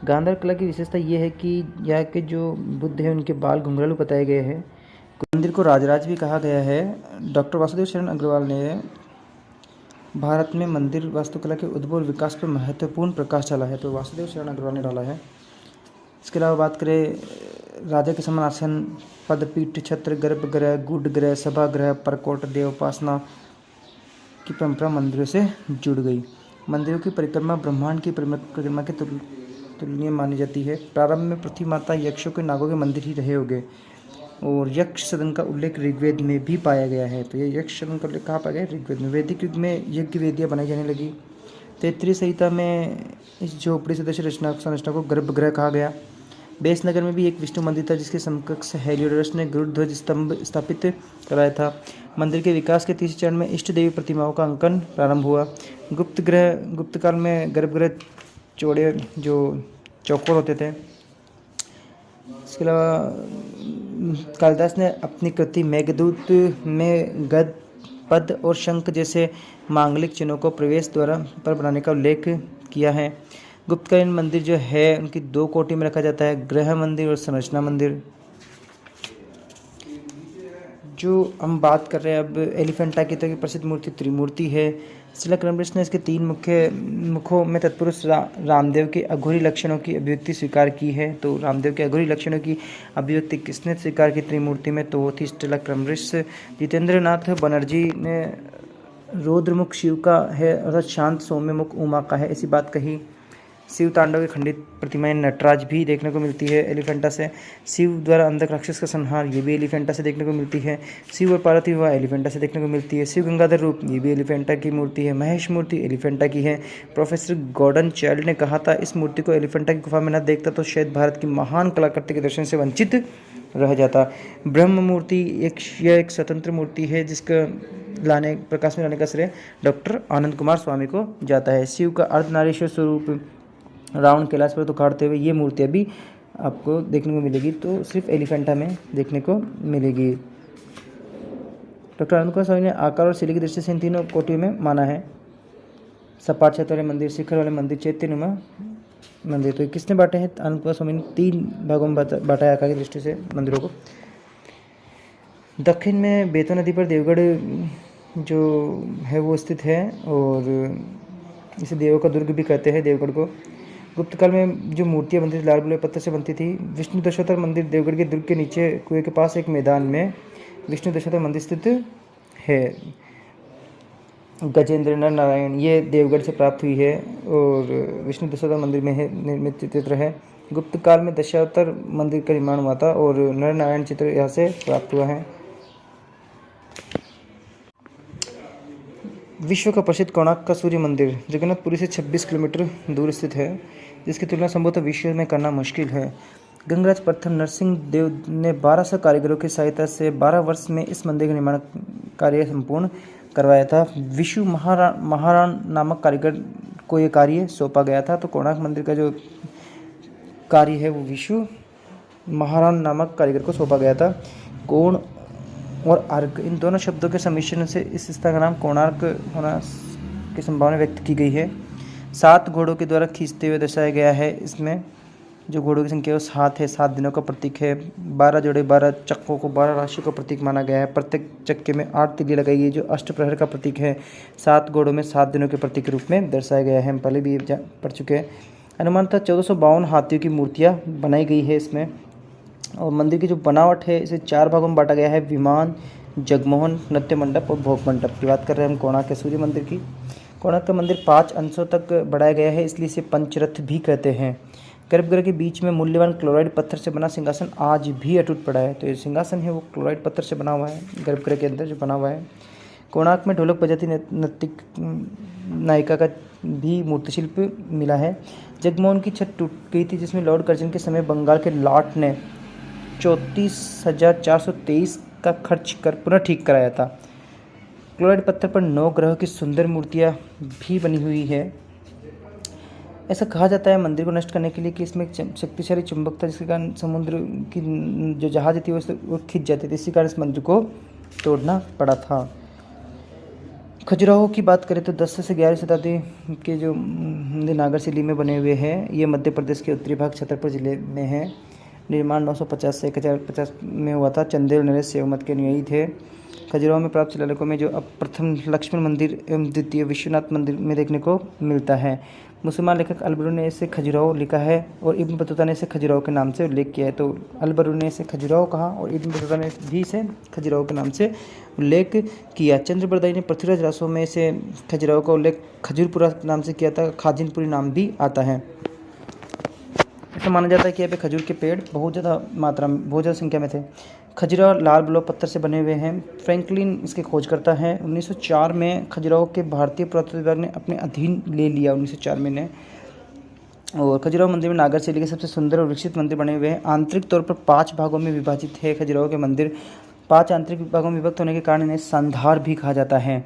गांधार कला की विशेषता ये है कि यहाँ के जो बुद्ध हैं उनके बाल घुंघरालू बताए गए हैं। मंदिर को राजराज भी कहा गया है। डॉक्टर वासुदेव शरण अग्रवाल ने भारत में मंदिर वास्तुकला के उद्भव और विकास पर महत्वपूर्ण प्रकाश डाला है। तो वासुदेव शरण अग्रवाल ने डाला है। इसके अलावा बात करें राजा के समान आसन, पदपीठ, छत्र, गर्भगृह, गुडगृह, सभागृह, परकोट, देवोपासना की परंपरा मंदिरों से जुड़ गई। मंदिरों की परिक्रमा ब्रह्मांड की परिक्रमा के तुलनीय मानी जाती है। प्रारंभ में पृथ्वी माता, यक्षों के, नागों के मंदिर ही रहे होंगे और यक्ष सदन का उल्लेख ऋग्वेद में भी पाया गया है। तो ये यक्ष सदन का उल्लेख कहाँ पाया गया? ऋग्वेद में। वैदिक युग में यज्ञ वेदियाँ बनाई जाने लगी। तैत्तिरीय संहिता में इस झोपड़ी सदस्य संरचना को गर्भगृह कहा गया। बेसनगर में भी एक विष्णु मंदिर था जिसके समकक्ष हेलियोडोरस ने गरुड़ स्तंभ स्थापित कराया था। मंदिर के विकास के तीसरे चरण में इष्ट देवी प्रतिमाओं का अंकन प्रारंभ हुआ। गुप्त काल में गर्भगृह चौड़े जो चौकोर होते थे। इसके अलावा कालिदास ने अपनी कृति मेघदूत में गद, पद और शंख जैसे मांगलिक चिन्हों को प्रवेश द्वार पर बनाने का उल्लेख किया है। गुप्तकालीन मंदिर जो है उनकी दो कोटि में रखा जाता है, गृह मंदिर और संरचना मंदिर। जो हम बात कर रहे हैं अब एलिफेंटा की, तो प्रसिद्ध मूर्ति त्रिमूर्ति है। शिलाक्रमऋषि ने इसके 3 मुख्य मुखों में तत्पुरुष रामदेव के अघोरी लक्षणों की अभिव्यक्ति स्वीकार की है। तो रामदेव के अघोरी लक्षणों की अभिव्यक्ति किसने स्वीकार की त्रिमूर्ति में? तो वो थी शिलाक्रमऋषि। जितेंद्रनाथ बनर्जी ने रौद्रमुख शिव का है अर्थात शांत सौम्य मुख उमा का है, ऐसी बात कही। शिव तांडव की खंडित प्रतिमाएं नटराज भी देखने को मिलती है एलिफेंटा से। शिव द्वारा अंधक राक्षस का संहार, ये भी एलिफेंटा से देखने को मिलती है। शिव और पार्वती विवाह एलिफेंटा से देखने को मिलती है। शिव गंगाधर रूप, ये भी एलिफेंटा की मूर्ति है। महेश मूर्ति एलिफेंटा की है। प्रोफेसर गॉर्डन चाइल्ड ने कहा था, इस मूर्ति को एलिफेंटा की गुफा में न देखता तो शायद भारत की महान कलाकृति के दर्शन से वंचित रह जाता। ब्रह्म मूर्ति एक स्वतंत्र मूर्ति है जिसका प्रकाश में लाने का श्रेय डॉक्टर आनंद कुमार स्वामी को जाता है। शिव का अर्धनारीश्वर स्वरूप रावण कैलाश पर उखाड़ते हुए ये मूर्तियाँ भी आपको देखने को मिलेगी, तो सिर्फ एलिफेंटा में देखने को मिलेगी। डॉक्टर आनंद कुमार स्वामी ने आकार और शैली की दृष्टि से इन तीनों कोटियों में माना है। सपाट छत वाले मंदिर, शिखर वाले मंदिर, चैत्यनुमा मंदिर। तो किसने बांटे हैं? आनंद कुमार स्वामी ने 3 भागों में बांटा है आकार की दृष्टि से मंदिरों को। दक्षिण में बेतो नदी पर देवगढ़ जो है वो स्थित है और इसे देवों का दुर्ग भी कहते हैं देवगढ़ को। गुप्त काल में जो मूर्तियाँ बनती थी लाल बलुए पत्थर से बनती थी। विष्णु दशावतार मंदिर देवगढ़ के दुर्ग के नीचे कुएं के पास एक मैदान में विष्णु दशावतार मंदिर स्थित है। गजेंद्र नर नारायण ये देवगढ़ से प्राप्त हुई है और विष्णु दशावतार मंदिर में है निर्मित चित्र है। गुप्त काल में दशावतार मंदिर का निर्माण हुआ था और नर नारायण चित्र यहाँ से प्राप्त हुआ है। विश्व का प्रसिद्ध कोणार्क का सूर्य मंदिर जगन्नाथपुरी से 26 किलोमीटर दूर स्थित है, जिसकी तुलना संभवतः विश्व में करना मुश्किल है। गंगराज प्रथम नरसिंह देव ने 1200 कारीगरों की सहायता से 12 वर्ष में इस मंदिर का निर्माण कार्य संपूर्ण करवाया था। विशु महाराण नामक कारीगर को ये कार्य सौंपा गया था। तो कोणार्क मंदिर का जो कार्य है वो विशु महाराण नामक कारीगर को सौंपा गया था। कोण और अर्क इन दोनों शब्दों के सम्मिश्रण से इस स्थान का नाम कोणार्क होना की संभावना व्यक्त की गई है। 7 घोड़ों के द्वारा खींचते हुए दर्शाया गया है। इसमें जो घोड़ों की संख्या है वो 7 है, 7 दिनों का प्रतीक है। 12 जोड़े 12 चक्कों को 12 राशियों का प्रतीक माना गया है। प्रत्येक चक्के में 8 तीलियां लगाई गई जो अष्टप्रहर का प्रतीक है। 7 घोड़ों में 7 दिनों के प्रतीक के रूप में दर्शाया गया है। हम पहले भी पढ़ चुके हैं। अनुमानतः 1452 हाथियों की मूर्तियाँ बनाई गई है इसमें। और मंदिर की जो बनावट है इसे 4 भागों में बांटा गया है। विमान, जगमोहन, नृत्य मंडप और भोग मंडप की बात कर रहे हैं हम कोणार्क के सूर्य मंदिर की। कोणार्क का मंदिर 5 अंशों तक बढ़ाया गया है, इसलिए इसे पंचरथ भी कहते हैं। गर्भगृह के बीच में मूल्यवान क्लोराइड पत्थर से बना सिंहासन आज भी अटूट पड़ा है। तो ये सिंहासन है वो क्लोराइड पत्थर से बना हुआ है, गर्भगृह के अंदर जो बना हुआ है। कोणार्क में ढोलक बजाती नर्तक नायिका का भी मूर्तिशिल्प मिला है। जगमोहन की छत टूट गई थी जिसमें लॉर्ड कर्जन के समय बंगाल के लॉर्ड ने 34,423 का खर्च कर पुनः ठीक कराया था। क्लोराइड पत्थर पर 9 ग्रहों की सुंदर मूर्तियाँ भी बनी हुई है। ऐसा कहा जाता है मंदिर को नष्ट करने के लिए कि इसमें शक्तिशाली चुंबक था जिसके कारण समुद्र की जो जहाज थी वो खिंच जाती थी, इसी कारण इस मंदिर को तोड़ना पड़ा था। खजुराहो की बात करें तो 10 से 11वीं शताब्दी के जो मंदिर नागरसिली में बने हुए हैं, ये मध्य प्रदेश के उत्तरी भाग छतरपुर जिले में है। निर्माण 950 से 1050 में हुआ था। चंदेल नरेश सेवमत के न्यायी थे। खजुराहो में प्राप्त शिलालेखों में जो अब प्रथम लक्ष्मण मंदिर एवं द्वितीय विश्वनाथ मंदिर में देखने को मिलता है। मुसलमान लेखक अल-बरूनी ने इसे खजुराहो लिखा है और इब्न बतूता ने इसे खजुराहो के नाम से उल्लेख किया है। तो अल-बरूनी ने इसे खजुराहो कहा और इब्न बतूता ने भी इसे खजुराहो के नाम से उल्लेख किया। चंद्रबरदाई ने पृथ्वीराज रासो में इसे खजुराहो का उल्लेख खजूरपुरा नाम से किया था। खाजिनपुरी नाम भी आता है। ऐसा माना जाता है कि यहाँ पे खजूर के पेड़ बहुत ज़्यादा संख्या में थे। खजुराहो लाल बलुआ पत्थर से बने हुए हैं। फ्रैंकलिन इसके खोज करता है। 1904 में खजुराहो के भारतीय पुरातत्व विभाग ने अपने अधीन ले लिया 1904 में ने। और खजुराहो मंदिर में नागर शैली के सबसे सुंदर और विकसित मंदिर बने हुए हैं। आंतरिक तौर पर 5 भागों में विभाजित है। खजुराहो के मंदिर 5 आंतरिक भागों में विभक्त होने के कारण इन्हें सांधार भी कहा जाता है।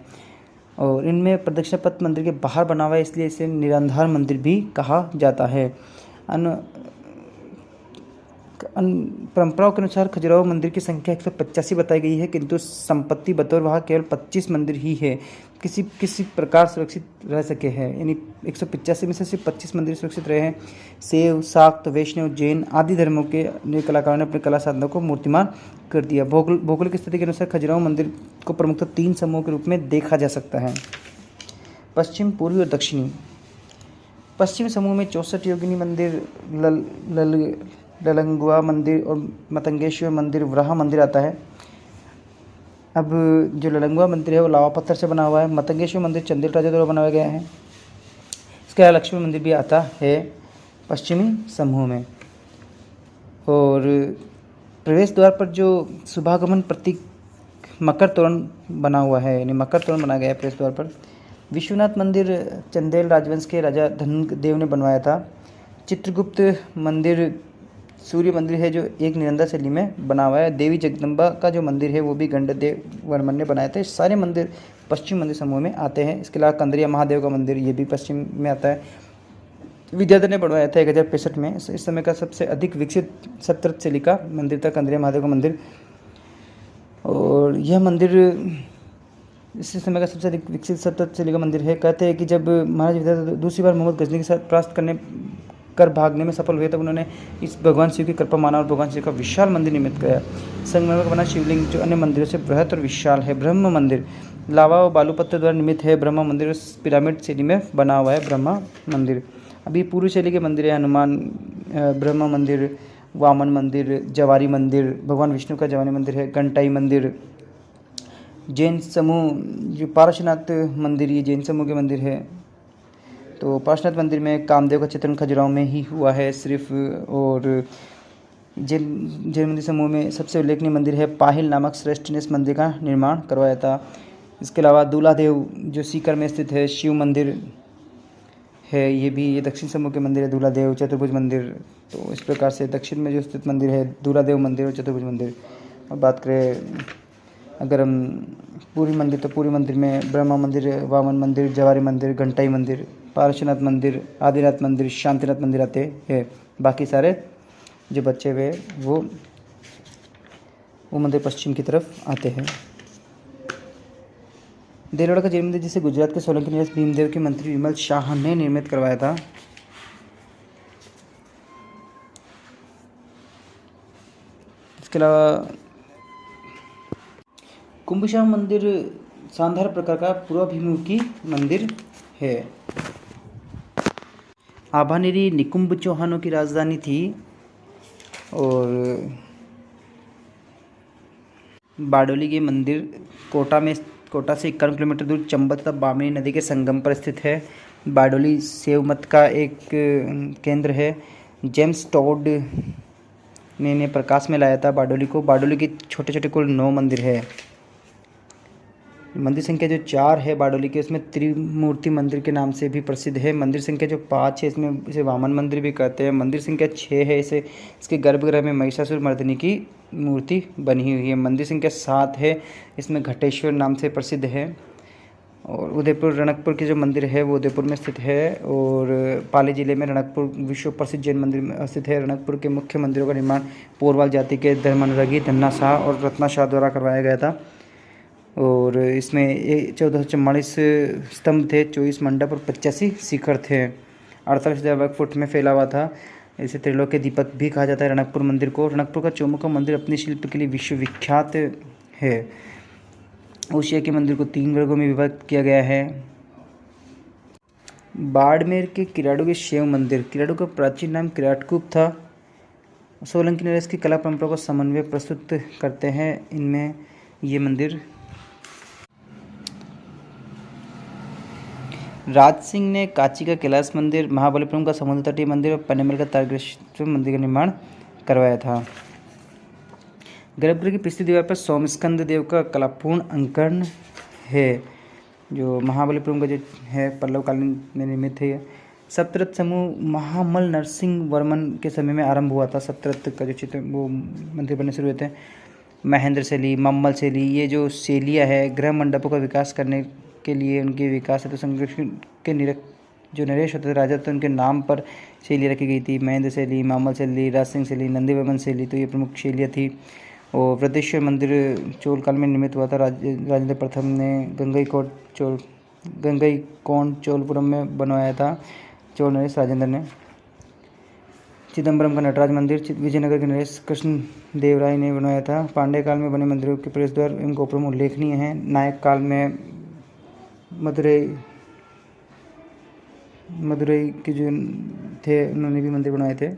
और इनमें प्रदक्षिणा पथ मंदिर के बाहर बना हुआ है, इसलिए इसे निराधार मंदिर भी कहा जाता है। परंपराओं के अनुसार खजुराहो मंदिर की संख्या 185 बताई गई है, किंतु संपत्ति बतौर वहाँ केवल 25 मंदिर ही है किसी प्रकार सुरक्षित रह सके हैं। यानी 185 में से सिर्फ 25 मंदिर सुरक्षित रहे हैं। शैव, शाक्त, वैष्णव, जैन आदि धर्मों के अनेक कलाकारों ने अपने कला साधनों को मूर्तिमान कर दिया। भौगोलिक स्थिति के अनुसार खजुराहो मंदिर को प्रमुखतः 3 समूहों के रूप में देखा जा सकता है: पश्चिम, पूर्वी और दक्षिणी। पश्चिम समूह में 64 योगिनी मंदिर, ललंगुआ मंदिर और मतंगेश्वर मंदिर, वराह मंदिर आता है। अब जो ललंगुआ मंदिर है वो लावा पत्थर से बना हुआ है। मतंगेश्वर मंदिर चंदेल राजा द्वारा बनाया गया है। इसके अलावा लक्ष्मण मंदिर भी आता है पश्चिमी समूह में। और प्रवेश द्वार पर जो शुभागमन प्रतीक मकर तोरण बना हुआ है, यानी मकर तोरण बनाया गया है प्रवेश द्वार पर। विश्वनाथ मंदिर चंदेल राजवंश के राजा धनदेव ने बनवाया था। चित्रगुप्त मंदिर सूर्य मंदिर है जो एक निरंतर शैली में बना हुआ है। देवी जगदम्बा का जो मंदिर है वो भी गंडदेव वर्मन ने बनाया था। सारे मंदिर पश्चिम मंदिर समूह में आते हैं। इसके अलावा कंदरिया महादेव का मंदिर ये भी पश्चिम में आता है। विद्याधर ने बनवाया था 1065 में। इस समय का सबसे अधिक विकसित सप्तरथ शैली का मंदिर था कंदरिया महादेव का मंदिर। और यह मंदिर इस समय का सबसे अधिक विकसित सप्तरथ शैली का मंदिर है। कहते हैं कि जब महाराज विद्याधर दूसरी बार मोहम्मद गजनी के साथ परास्त कर भागने में सफल हुए तब उन्होंने इस भगवान शिव की कृपा माना और भगवान शिव का विशाल मंदिर निर्मित किया। संगमरमर का बना शिवलिंग जो अन्य मंदिरों से बृहत और विशाल है। ब्रह्म मंदिर लावा और बालू पत्थर द्वारा निर्मित है। ब्रह्मा मंदिर पिरामिड शैली में बना हुआ है। ब्रह्मा मंदिर अभी पूर्व शैली के मंदिर है। हनुमान ब्रह्मा मंदिर, वामन मंदिर, जवारी मंदिर, भगवान विष्णु का जवारी मंदिर है। घंटाई मंदिर, जैन समूह जो पार्श्वनाथ मंदिर, ये जैन समूह के मंदिर है। तो पार्श्वनाथ मंदिर में कामदेव का चित्रण खजुराहो में ही हुआ है सिर्फ। और जैन मंदिर समूह में सबसे उल्लेखनीय मंदिर है पाहिल नामक श्रेष्ठ ने इस मंदिर का निर्माण करवाया था। इसके अलावा दूल्हादेव जो सीकर में स्थित है शिव मंदिर है, ये दक्षिण समूह के मंदिर है। दूल्हादेव, चतुर्भुज मंदिर। तो इस प्रकार से दक्षिण में जो स्थित मंदिर है दूल्हादेव मंदिर और चतुर्भुज मंदिर। और बात करें अगर हम पूरी मंदिर, तो पूरी मंदिर में ब्रह्मा मंदिर, वामन मंदिर, जवारी मंदिर, घंटाई मंदिर, पार्श्वनाथ मंदिर, आदिनाथ मंदिर, शांतिनाथ मंदिर आते हैं। बाकी सारे जो बचे हुए वो मंदिर पश्चिम की तरफ आते हैं। देलवाड़ा का जैन मंदिर जिसे गुजरात के सोलंकी निवासी भीमदेव के मंत्री विमल शाह ने निर्मित करवाया था। इसके अलावा कुंभशाह मंदिर शानदार प्रकार का पूर्वाभिमुखी मंदिर है। आभानेरी निकुंभ चौहानों की राजधानी थी। और बारडोली के मंदिर कोटा से 51 किलोमीटर दूर चंबल तथा बामनी नदी के संगम पर स्थित है। बारडोली शैव मत का एक केंद्र है। जेम्स टॉड ने प्रकाश में लाया था बारडोली को। बारडोली के छोटे छोटे कुल 9 मंदिर है। मंदिर संख्या जो 4 है बारडोली के, उसमें त्रिमूर्ति मंदिर के नाम से भी प्रसिद्ध है। मंदिर संख्या जो 5 है इसमें इसे वामन मंदिर भी कहते हैं। मंदिर संख्या 6 है, इसके गर्भगृह में महिषासुर मर्दिनी की मूर्ति बनी हुई है। मंदिर संख्या 7 है, इसमें घटेश्वर नाम से प्रसिद्ध है। और उदयपुर रणकपुर के जो मंदिर है वो उदयपुर में स्थित है। और पाली जिले में रणकपुर विश्व प्रसिद्ध जैन मंदिर में स्थित है। रणकपुर के मुख्य मंदिरों का निर्माण पोरवाल जाति के धर्मानुरागी धन्ना शाह और रत्ना शाह द्वारा करवाया गया था। और इसमें 1444 स्तंभ थे, 24 मंडप और 85 शिखर थे। 48,000 वर्ग फुट में फैला हुआ था। इसे त्रिलोक के दीपक भी कहा जाता है रणकपुर मंदिर को। रणकपुर का चौमुखा मंदिर अपने शिल्प के लिए विश्वविख्यात है। ओशिया के मंदिर को 3 वर्गों में विभाजित किया गया है। बाड़मेर के किराडू के शिव मंदिर। किराडू का प्राचीन नाम किराटकूप था। सोलंकी नरेश की कला परंपरा को समन्वय प्रस्तुत करते हैं इनमें ये मंदिर। राज सिंह ने कांची का कैलाश मंदिर, महाबलीपुरम का समुद्र तटीय मंदिर और पन्नेमल का तारकेश्वर मंदिर का निर्माण करवाया था। गर्भगृह की पिछली दीवार पर सोमस्कंद देव का कलापूर्ण अंकन है, जो महाबलीपुरम का जो है पल्लव कालीन में निर्मित है। सप्तरथ समूह महामल नरसिंह वर्मन के समय में आरंभ हुआ था। सप्तरथ का जो चित्र वो मंदिर बनने शुरू हुए थे। महेंद्र शैली, मम्मल शैली, ये जो शैलियाँ है गृह मंडपों का विकास करने के लिए उनके विकास हेतु संरक्षण के जो नरेश होते थे राजा, तो उनके नाम पर शैलियाँ रखी गई थी। महेंद्र शैली, मामल शैली, राज सिंह शैली, नंदीवर्मन शैली, तो ये प्रमुख शैलियाँ थी। और वृद्धेश्वर मंदिर चोल काल में निर्मित हुआ था। राजेंद्र प्रथम ने गंगईकोंड चोलपुरम में बनवाया था, चोल नरेश राजेंद्र ने। चिदम्बरम का नटराज मंदिर विजयनगर के नरेश कृष्ण देव राय ने बनवाया था। पांड्य काल में बने मंदिरों के प्रवेश द्वार एवं गोपुरम उल्लेखनीय हैं। नायक काल में मदुरई के जो थे उन्होंने भी मंदिर बनवाए थे।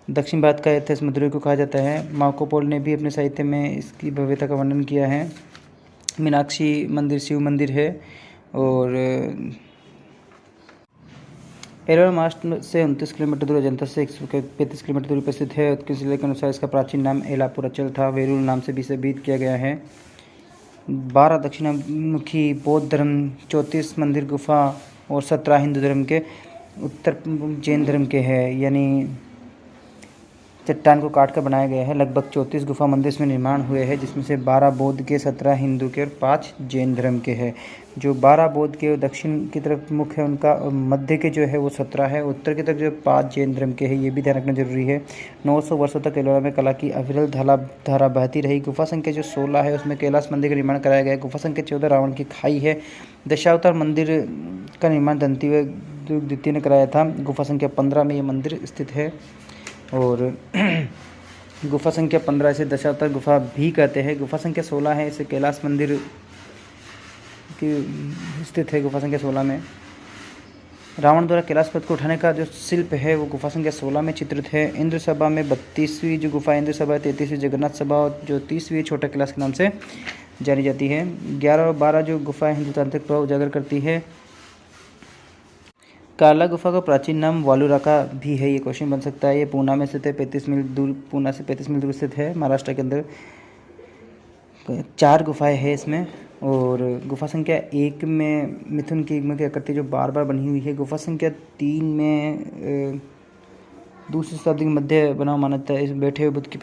दक्षिण भारत का एथेंस मदुरई को कहा जाता है। मार्को पोलो ने भी अपने साहित्य में इसकी भव्यता का वर्णन किया है। मीनाक्षी मंदिर शिव मंदिर है। और एलोरा महाराष्ट्र से 29 किलोमीटर दूर, अजंता से 135 किलोमीटर दूरी पर स्थित है। उत्कृष्ट जिले के अनुसार इसका प्राचीन नाम एलापुराचल था। वेरूल नाम से भी इसे भीत किया गया है। 12 दक्षिणामुखी बौद्ध धर्म, 34 मंदिर गुफा और 17 हिंदू धर्म के, उत्तर जैन धर्म के हैं, यानी चट्टान को काट कर बनाया गया है। लगभग 34 गुफा मंदिर इसमें निर्माण हुए हैं, जिसमें से 12 बौद्ध के, 17 हिंदू के और 5 जैन धर्म के हैं। जो 12 बौद्ध के दक्षिण की तरफ मुख है उनका, मध्य के जो है वो 17 है, उत्तर की तरफ जो 5 जैन धर्म के हैं, ये भी ध्यान रखना जरूरी है। 900 वर्षों तक एलोरा में कला की अविरल धारा बहती रही। गुफा संख्या जो 16 है उसमें कैलाश मंदिर का निर्माण कराया गया है। गुफा संख्या 14 रावण की खाई है। दशावतार मंदिर का निर्माण दंती द्वितीय ने कराया था। गुफा संख्या 15 में ये मंदिर स्थित है। और गुफा संख्या 15 इसे दशावतार गुफा भी कहते हैं। गुफा संख्या 16 है, इसे कैलाश मंदिर की स्थित है। गुफा संख्या 16 में रावण द्वारा कैलाश पर्वत को उठाने का जो शिल्प है वो गुफा संख्या 16 में चित्रित है। इंद्र सभा में 32वीं जो गुफा इंद्र सभा, 33वीं जगन्नाथ सभा और जो 30वीं छोटा कैलाश के नाम से जानी जाती है। 11 और 12 जो गुफाएं हिंदू तांत्रिक प्रभाव उजागर करती है। काला गुफा का प्राचीन नाम वालुराका भी है, ये क्वेश्चन बन सकता है। ये पूना में स्थित है, 35 मील दूर, पूना से 35 मील दूर स्थित है, महाराष्ट्र के अंदर। 4 गुफाएं हैं इसमें। और गुफा संख्या 1 में मिथुन की युग्म की आकृति जो बार बार बनी हुई है। गुफा संख्या 3 में दूसरी शताब्दी के मध्य बनाव माना जाता है। इस बैठे हुए बुद्ध की